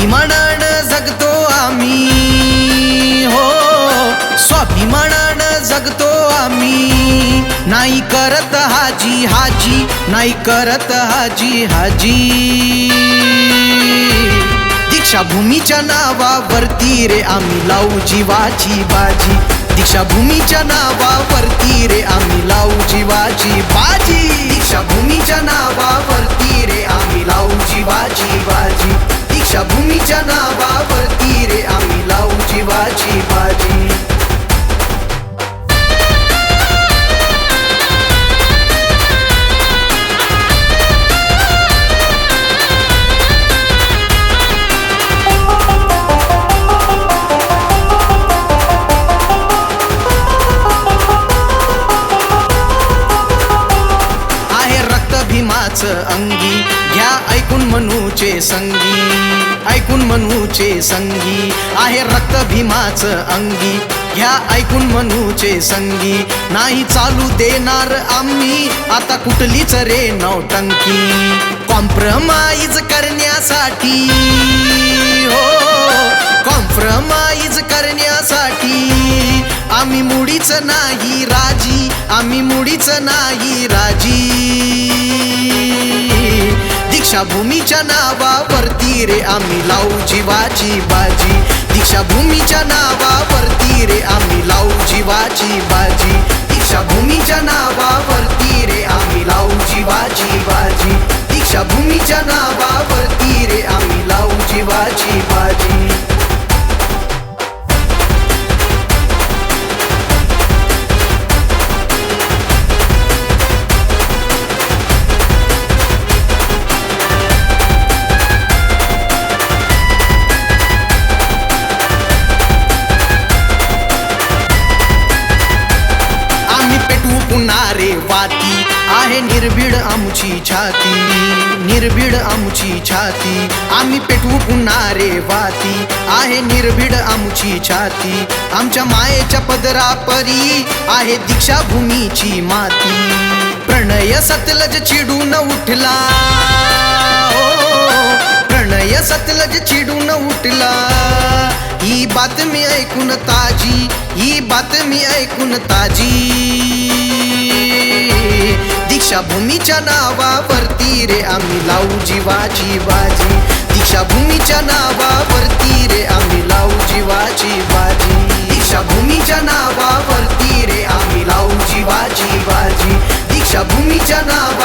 स्वाभिमानानं जगतो आम्ही हो, स्वाभिमानानं जगतो आम्ही. नाही करत हाजी हाजी, नाही करत हाजी हाजी. दीक्षाभूमीच्या नावावरती रे आम्ही लावू जीवाची बाजी. दीक्षाभूमीच्या नावावरती रे आम्ही लावू जीवाची बाजी. दीक्षाभूमीच्या नावावरती रे आम्ही लावू जीवाची बाजी. दीक्षाभूमीच्या नावावरती रे आम्ही लावू जीवाची बाजी. भीमाचं अंगी घ्या ऐकून मनूचे संगी, ऐकून मनूचे संगी. आहे रक्त भीमाचं अंगी घ्या ऐकून मनूचे संगी. नाही चालू देणार आम्ही आता कुठलीच रे नौटंकी. कॉम्प्रोमाइज करण्यासाठी हो, कॉम्प्रोमाइज करण्यासाठी आम्ही मुळीच नाही राजी, आम्ही मुळीच नाही राजी. दीक्षाभूमीच्या नावावरती रे आम्ही लावू जीवाची बाजी. दीक्षाभूमीच्या नावावरती रे आम्ही लावू जीवाची बाजी. दीक्षाभूमीच्या नावावरती रे आम्ही लावू जीवाची बाजी. दीक्षाभूमीच्या नावावरती रे आम्ही लावू जीवाची बाजी. पुन्हा वाती आहे निर्भीड आमची छाती, निर्भीड आमची छाती. आम्ही पेटवू पुन्हा वाती आहे निर्भीड आमची छाती. आमच्या मायेच्या पदरापरी आहे दीक्षाभूमीची माती. प्रणय सतलज चिडून उठला हो, प्रणय सतलज चिडून उठला. ही बातमी ऐकून ताजी, ही बातमी ऐकून ताजी. दीक्षाभूमीच्या नावावरती रे आम्ही लावू जीवाची बाजी. दीक्षाभूमीच्या नावावरती रे आम्ही लावू जीवाची बाजी. दीक्षाभूमीच्या नावावरती रे आम्ही लावू जीवाची बाजी. दीक्षाभूमीच्या नावा